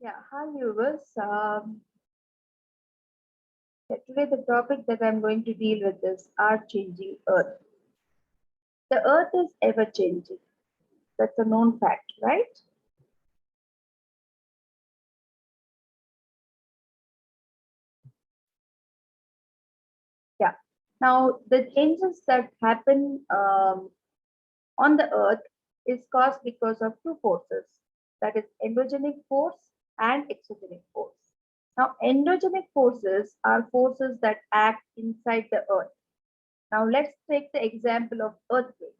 Yeah, hi viewers. Today the topic that I'm going to deal with is our changing Earth. The Earth is ever changing. That's a known fact, right? Yeah. Now the changes that happen on the Earth is caused because of two forces. That is endogenic force and exogenic force. Now endogenic forces are forces that act inside the Earth. Now let's take the example of earthquake.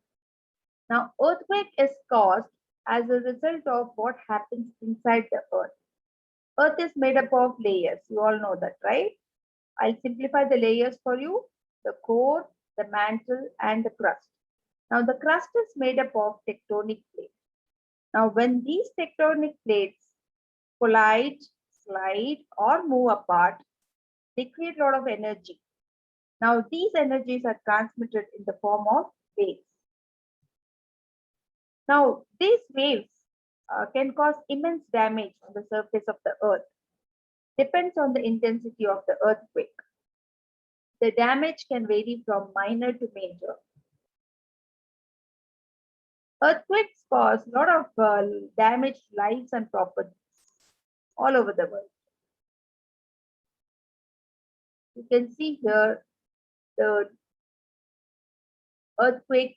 Now, earthquake is caused as a result of what happens inside the earth. Earth is made up of layers. You all know that, right? I'll simplify the layers for you: the core, the mantle, and the crust. Now, the crust is made up of tectonic plates. Now, when these tectonic plates collide, slide, or move apart, they create a lot of energy. Now, these energies are transmitted in the form of waves. Now, these waves can cause immense damage on the surface of the earth. Depends on the intensity of the earthquake. The damage can vary from minor to major. Earthquakes cause a lot of damage to lives and properties all over the world. You can see here the earthquake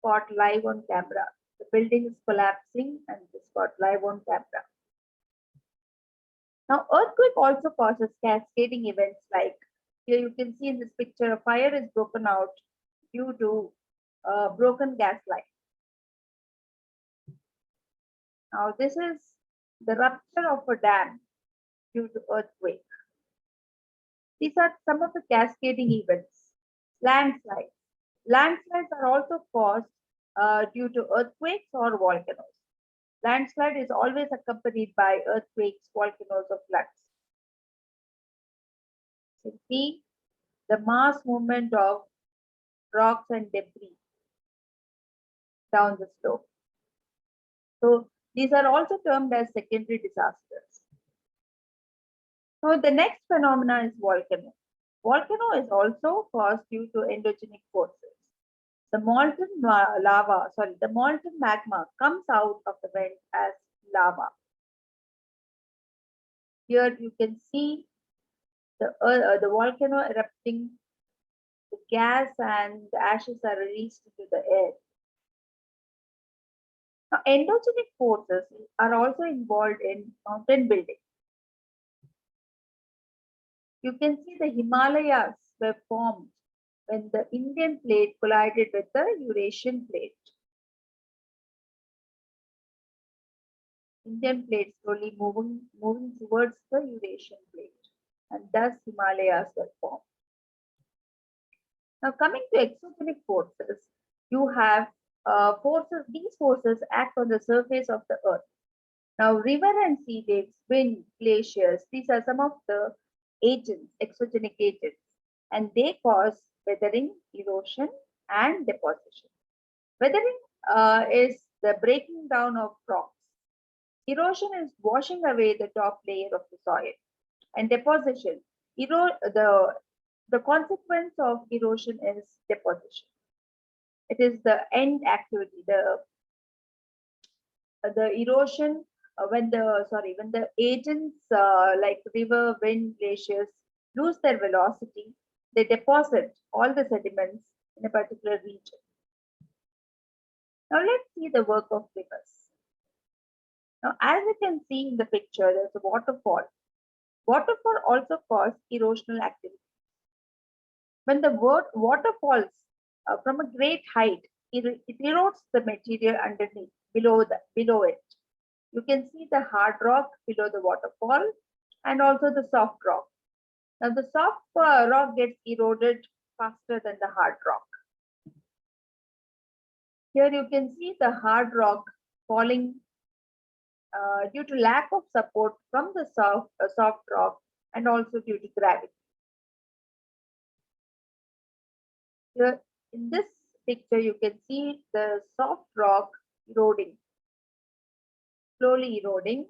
caught live on camera. The building is collapsing and it's caught live on camera. Now, earthquake also causes cascading events like here you can see in this picture a fire is broken out due to broken gas line. Now, this is the rupture of a dam due to earthquake. These are some of the cascading events. Landslides. Landslides are also caused due to earthquakes or volcanoes. Landslide is always accompanied by earthquakes, volcanoes, or floods. You see the mass movement of rocks and debris down the slope. So these are also termed as secondary disasters. So the next phenomena is volcano. Volcano is also caused due to endogenic forces. The the molten magma comes out of the vent as lava. Here you can see the volcano erupting. The gas and the ashes are released into the air. Now, endogenic forces are also involved in mountain building. You can see the Himalayas were formed when the Indian plate collided with the Eurasian plate. Indian plate slowly moving towards the Eurasian plate, and thus Himalayas were formed. Now, coming to exogenic forces, you have forces. These forces act on the surface of the earth. Now, river and sea waves, wind, glaciers, these are some of the agents, exogenic agents, and they cause weathering, erosion, and deposition. Weathering is the breaking down of rocks. Erosion is washing away the top layer of the soil. And deposition, the consequence of erosion is deposition. It is the end activity, the erosion when the agents like river, wind, glaciers lose their velocity, they deposit all the sediments in a particular region. Now let's see the work of rivers. Now, as you can see in the picture, there's a waterfall. Waterfall also cause erosional activity. When the water falls from a great height, it erodes the material underneath, below it. You can see the hard rock below the waterfall and also the soft rock. Now the soft rock gets eroded faster than the hard rock. Here you can see the hard rock falling due to lack of support from the soft rock and also due to gravity. Here in this picture, you can see the soft rock eroding, slowly eroding,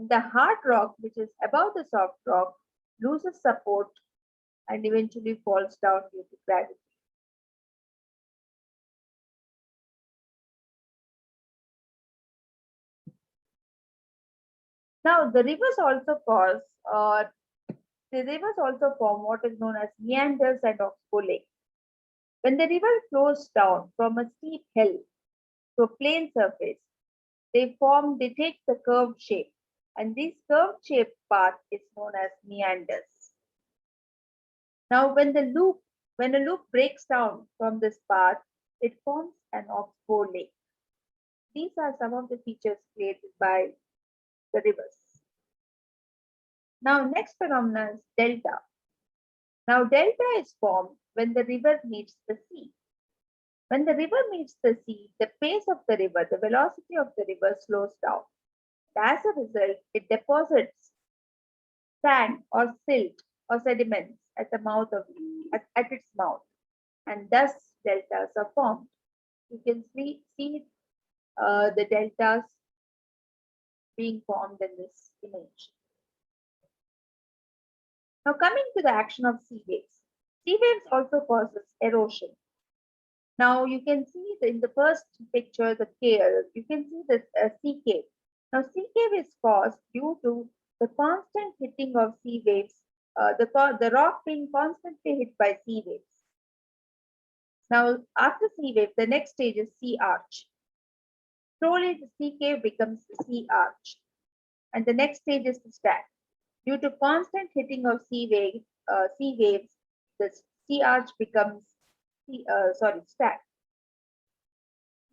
The hard rock, which is above the soft rock, loses support and eventually falls down due to gravity. Now, the rivers also form what is known as meanders and oxbow lakes. When the river flows down from a steep hill to a plain surface, they take the curved shape, and this curved shaped path is known as meanders. Now, when a loop breaks down from this path, it forms an oxbow lake. These are some of the features created by the rivers. Now, next phenomenon is delta. Now, delta is formed when the river meets the sea. When the river meets the sea, the pace of the river, the velocity of the river slows down. As a result, it deposits sand or silt or sediments at the mouth of at its mouth, and thus deltas are formed. You can see the deltas being formed in this image. Now coming to the action of sea waves. Sea waves also causes erosion. Now you can see in the first picture, you can see this sea cave. Now sea cave is caused due to the constant hitting of sea waves, the rock being constantly hit by sea waves. Now after sea wave, the next stage is sea arch. Slowly the sea cave becomes the sea arch. And the next stage is the stack. Due to constant hitting of sea waves, the sea arch becomes stack.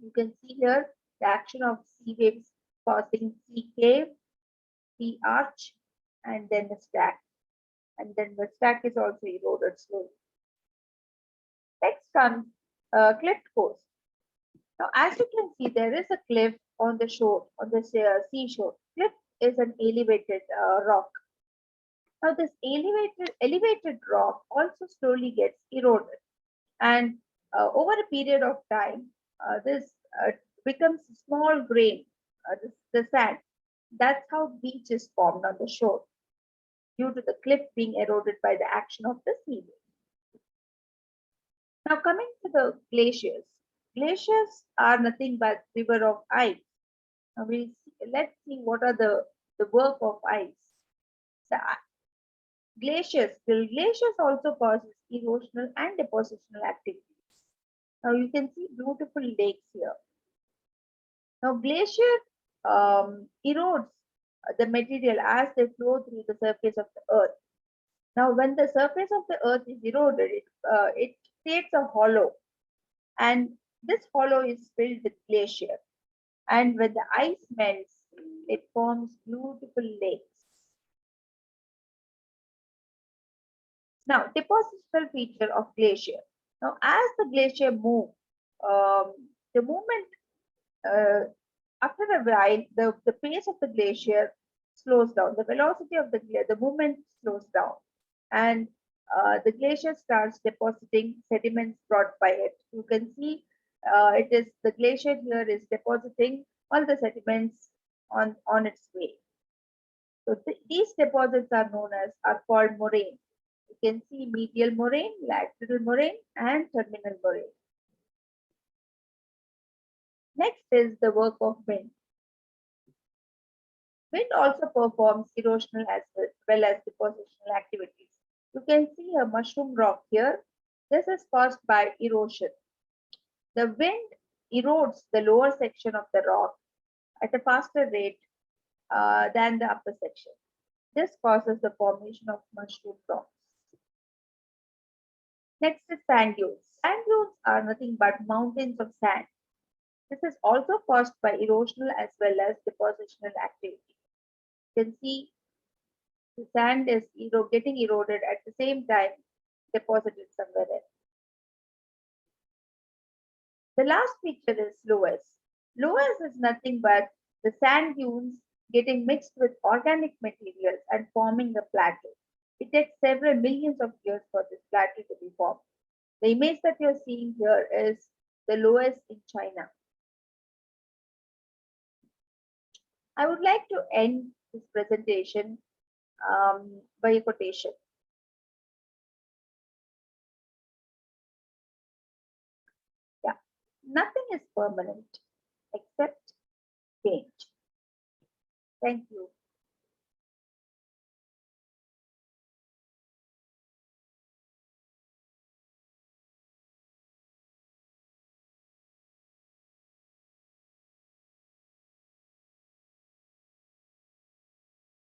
You can see here the action of sea waves causing sea cave, sea arch, and then the stack. And then the stack is also eroded slowly. Next comes cliff coast. Now, as you can see, there is a cliff on the shore, on the seashore. Cliff is an elevated rock. Now, this elevated rock also slowly gets eroded, and over a period of time, this becomes small grain, the sand. That's how beach is formed on the shore due to the cliff being eroded by the action of the sea wave. Now, coming to the glaciers. Glaciers are nothing but river of ice. Now, let's see what are the work of ice. The glaciers also causes erosional and depositional activities. Now you can see beautiful lakes here. Now glacier erodes the material as they flow through the surface of the earth. Now when the surface of the earth is eroded, it creates a hollow, and this hollow is filled with glacier. And when the ice melts, it forms beautiful lakes. Now, depositional feature of glacier. Now, as the glacier move, the movement after a while, the pace of the glacier slows down. The velocity of the movement slows down, and the glacier starts depositing sediments brought by it. You can see the glacier here is depositing all the sediments on its way. So these deposits are called moraines. You can see medial moraine, lateral moraine, and terminal moraine. Next is the work of wind. Wind also performs erosional as well as depositional activities. You can see a mushroom rock here. This is caused by erosion. The wind erodes the lower section of the rock at a faster rate than the upper section. This causes the formation of mushroom rocks. Next is sand dunes. Sand dunes are nothing but mountains of sand. This is also caused by erosional as well as depositional activity. You can see the sand is getting eroded at the same time deposited somewhere else. The last feature is loess. Loess is nothing but the sand dunes getting mixed with organic materials and forming a plateau. It takes several millions of years for this plateau to be formed. The image that you're seeing here is the loess in China. I would like to end this presentation by a quotation. Yeah, nothing is permanent except change. Thank you.